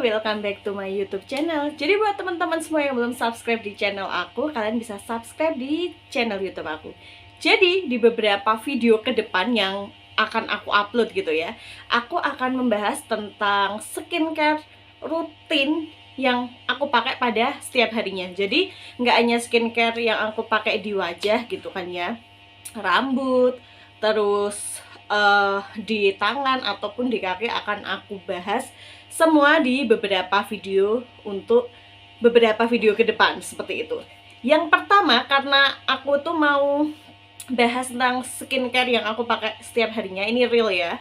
welcome back to my YouTube channel. Jadi buat teman-teman semua yang belum subscribe di channel aku, kalian bisa subscribe di channel YouTube aku. Jadi di beberapa video ke depan yang akan aku upload gitu ya, aku akan membahas tentang skincare rutin yang aku pakai pada setiap harinya. Jadi nggak hanya skincare yang aku pakai di wajah gitu kan ya, rambut, terus di tangan ataupun di kaki akan aku bahas semua di beberapa video untuk beberapa video ke depan seperti itu. Yang pertama, karena aku tuh mau bahas tentang skincare yang aku pakai setiap harinya, ini real ya,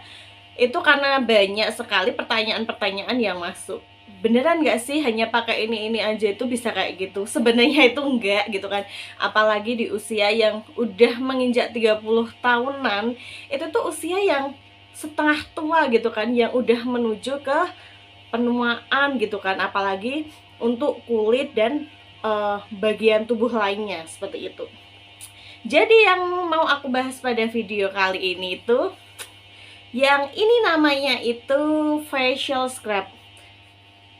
itu karena banyak sekali pertanyaan-pertanyaan yang masuk. Beneran nggak sih hanya pakai ini aja itu bisa kayak gitu? Sebenarnya itu enggak gitu kan. Apalagi di usia yang udah menginjak 30 tahunan, itu tuh usia yang setengah tua gitu kan, yang udah menuju ke penuaan gitu kan. Apalagi untuk kulit dan bagian tubuh lainnya seperti itu. Jadi yang mau aku bahas pada video kali ini tuh, yang ini namanya itu facial scrub.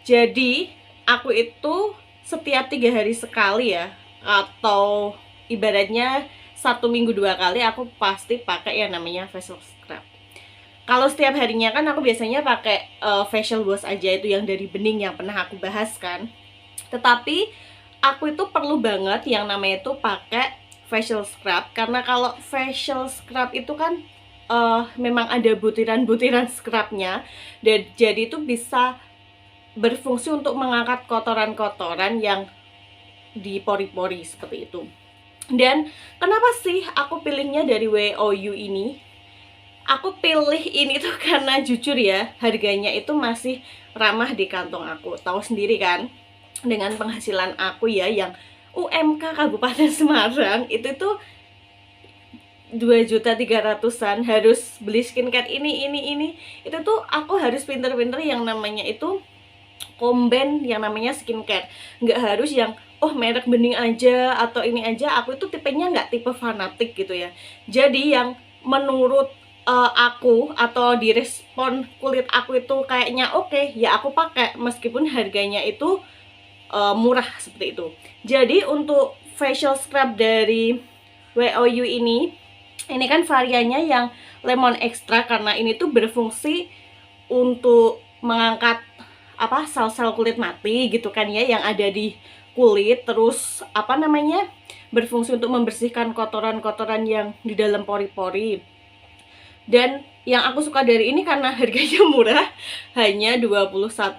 Jadi aku itu setiap 3 hari sekali ya, atau ibaratnya 1 minggu 2 kali aku pasti pakai yang namanya facial scrub. Kalau setiap harinya kan aku biasanya pakai facial wash aja, itu yang dari bening yang pernah aku bahas kan. Tetapi aku itu perlu banget yang namanya itu pakai facial scrub, karena kalau facial scrub itu kan memang ada butiran-butiran scrubnya, dan jadi itu bisa berfungsi untuk mengangkat kotoran-kotoran yang di pori-pori seperti itu. Dan kenapa sih aku pilihnya dari WOU ini? Aku pilih ini tuh karena jujur ya, harganya itu masih ramah di kantong aku. Tahu sendiri kan, dengan penghasilan aku ya yang UMK Kabupaten Semarang, itu tuh 2.300.000-an, harus beli skincare ini. Itu tuh aku harus pinter-pinter yang namanya itu combine yang namanya skincare. Nggak harus yang merek bening aja atau ini aja. Aku itu tipenya nggak tipe fanatik gitu ya. Jadi yang menurut aku atau direspon kulit aku itu kayaknya oke, ya aku pakai meskipun harganya itu murah seperti itu. Jadi untuk facial scrub dari WOU ini kan variannya yang lemon extra, karena ini tuh berfungsi untuk mengangkat sel-sel kulit mati gitu kan ya, yang ada di kulit. Terus berfungsi untuk membersihkan kotoran-kotoran yang di dalam pori-pori. Dan yang aku suka dari ini karena harganya murah, hanya 21.000,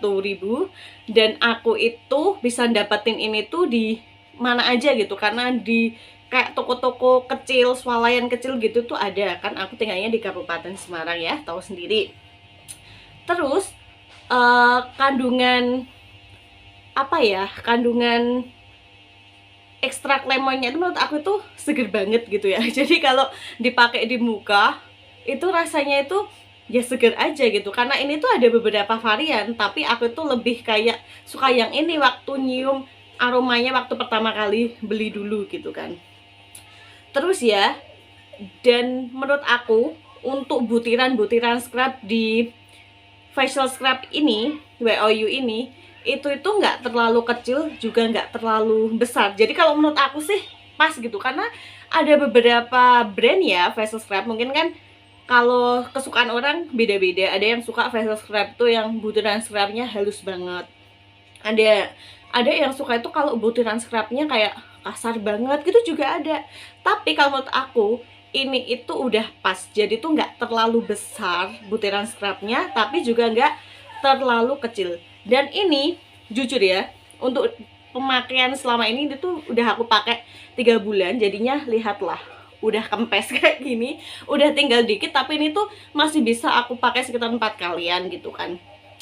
dan aku itu bisa dapetin ini tuh di mana aja gitu, karena di kayak toko-toko kecil, swalayan kecil gitu tuh ada kan. Aku tinggalnya di Kabupaten Semarang ya, tahu sendiri. Terus kandungan ekstrak lemonnya itu menurut aku tuh seger banget gitu ya. Jadi kalau dipakai di muka itu rasanya itu ya seger aja gitu. Karena ini tuh ada beberapa varian, tapi aku tuh lebih kayak suka yang ini waktu nyium aromanya waktu pertama kali beli dulu gitu kan. Terus ya, dan menurut aku untuk butiran-butiran scrub di facial scrub ini, WOU ini, itu nggak terlalu kecil juga nggak terlalu besar. Jadi kalau menurut aku sih pas gitu, karena ada beberapa brand ya facial scrub, mungkin kan kalau kesukaan orang beda-beda. Ada yang suka facial scrub tuh yang butiran scrubnya halus banget. Ada yang suka itu kalau butiran scrubnya kayak kasar banget gitu juga ada. Tapi kalau menurut aku ini itu udah pas, jadi tuh nggak terlalu besar butiran scrubnya, tapi juga nggak terlalu kecil. Dan ini jujur ya, untuk pemakaian selama ini itu udah aku pakai 3 bulan, jadinya lihatlah udah kempes kayak gini, udah tinggal dikit, tapi ini tuh masih bisa aku pakai sekitar 4 kalian gitu kan.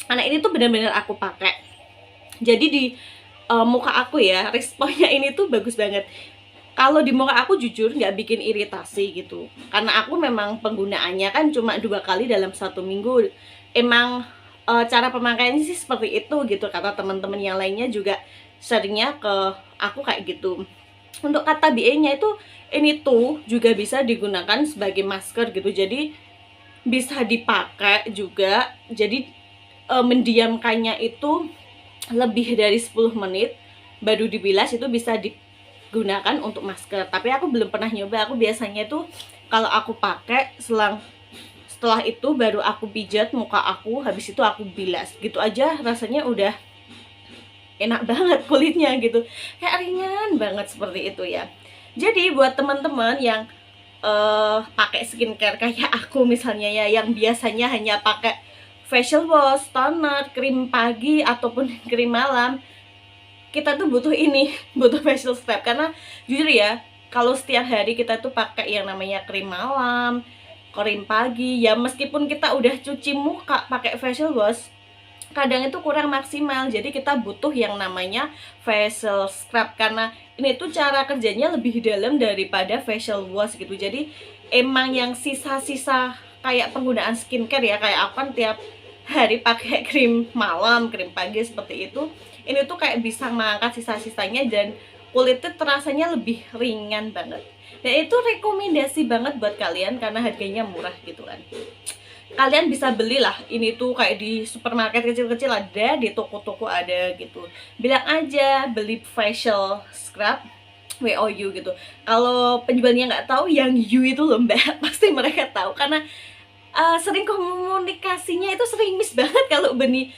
Karena ini tuh benar-benar aku pakai. Jadi di muka aku ya, responnya ini tuh bagus banget. Kalau di muka aku jujur nggak bikin iritasi gitu, karena aku memang penggunaannya kan cuma 2 kali dalam 1 minggu. Emang cara pemakaiannya sih seperti itu gitu, kata teman-teman yang lainnya juga seringnya ke aku kayak gitu. Untuk kata BA-nya itu ini tuh juga bisa digunakan sebagai masker gitu, jadi bisa dipakai juga. Jadi mendiamkannya itu lebih dari 10 menit baru dibilas, itu bisa digunakan untuk masker. Tapi aku belum pernah nyoba. Aku biasanya tuh kalau aku pakai setelah itu baru aku pijat muka aku, habis itu aku bilas. Gitu aja rasanya udah enak banget kulitnya gitu, kayak ringan banget seperti itu ya. Jadi buat teman-teman yang pakai skincare kayak aku misalnya ya, yang biasanya hanya pakai facial wash, toner, krim pagi ataupun krim malam, kita tuh butuh ini, butuh facial scrub. Karena jujur ya, kalau setiap hari kita tuh pakai yang namanya krim malam, krim pagi, ya meskipun kita udah cuci muka pakai facial wash, kadang itu kurang maksimal. Jadi kita butuh yang namanya facial scrub, karena ini tuh cara kerjanya lebih dalam daripada facial wash gitu. Jadi emang yang sisa-sisa kayak penggunaan skincare ya, kayak aku kan tiap hari pakai krim malam, krim pagi seperti itu. Ini tuh kayak bisa mengangkat sisa-sisanya dan kulitnya terasanya lebih ringan banget. Dan itu rekomendasi banget buat kalian karena harganya murah gitu kan. Kalian bisa belilah ini tuh kayak di supermarket kecil-kecil ada, di toko-toko ada gitu. Bilang aja beli facial scrub WOU gitu. Kalau penjualnya nggak tahu, yang U itu loh mbak, pasti mereka tahu karena sering komunikasinya itu sering miss banget kalau beli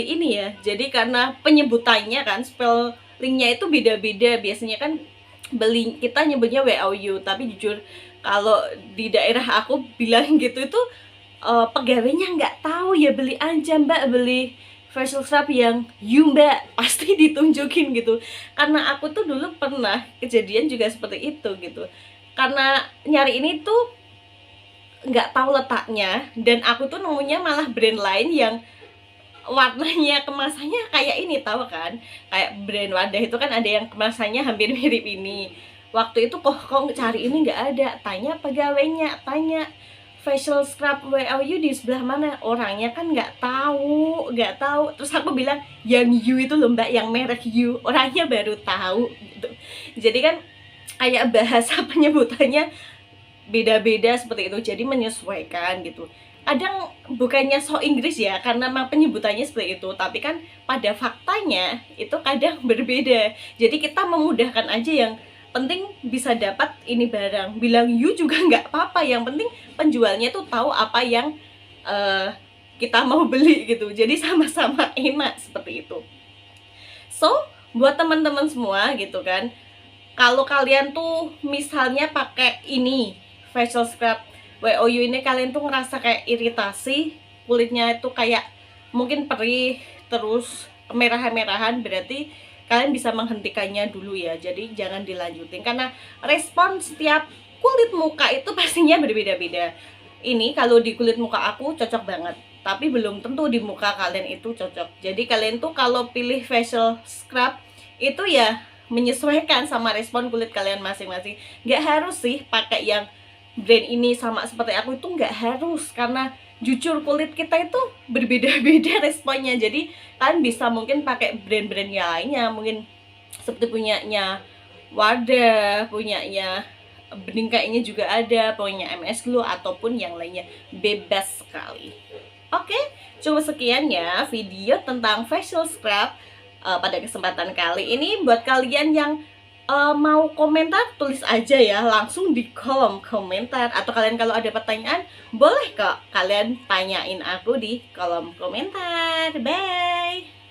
ini ya. Jadi karena penyebutannya kan, spellingnya itu beda-beda. Biasanya kan kita nyebutnya WOU, tapi jujur kalau di daerah aku bilang gitu itu pegawainya nggak tahu ya, beli aja mbak, beli facial scrub yang you mbak, pasti ditunjukin gitu. Karena aku tuh dulu pernah kejadian juga seperti itu gitu, karena nyari ini tuh nggak tahu letaknya, dan aku tuh nemunya malah brand lain yang warnanya kemasannya kayak ini, tahu kan, kayak brand Wadah itu kan ada yang kemasannya hampir mirip ini. Waktu itu kok cari ini nggak ada, tanya pegawainya, tanya facial scrub WOU di sebelah mana, orangnya kan nggak tahu. Terus aku bilang yang U itu loh mbak, yang merek U, orangnya baru tahu gitu. Jadi kan kayak bahasa penyebutannya beda-beda seperti itu, jadi menyesuaikan gitu. Kadang bukannya so Inggris ya, karena memang penyebutannya seperti itu, tapi kan pada faktanya itu kadang berbeda. Jadi kita memudahkan aja, yang penting bisa dapat ini barang. Bilang you juga nggak apa-apa, yang penting penjualnya tuh tahu apa yang kita mau beli gitu. Jadi sama-sama enak seperti itu. So, buat teman-teman semua gitu kan, kalau kalian tuh misalnya pakai ini facial scrub WOU ini, kalian tuh ngerasa kayak iritasi, kulitnya itu kayak mungkin perih terus kemerahan-merahan, berarti kalian bisa menghentikannya dulu ya. Jadi jangan dilanjutin karena respon setiap kulit muka itu pastinya berbeda-beda. Ini kalau di kulit muka aku cocok banget, tapi belum tentu di muka kalian itu cocok. Jadi kalian tuh kalau pilih facial scrub itu ya menyesuaikan sama respon kulit kalian masing-masing. Nggak harus sih pakai yang brand ini sama seperti aku, itu nggak harus, karena jujur kulit kita itu berbeda-beda responnya. Jadi kalian bisa mungkin pakai brand-brand yang lainnya, mungkin seperti punyanya Wadah, punyanya Bening kayaknya juga ada, punya MS Glow ataupun yang lainnya, bebas sekali. Oke, cukup sekian ya video tentang facial scrub pada kesempatan kali ini. Buat kalian yang mau komentar, tulis aja ya langsung di kolom komentar, atau kalian kalau ada pertanyaan boleh kok kalian tanyain aku di kolom komentar. Bye.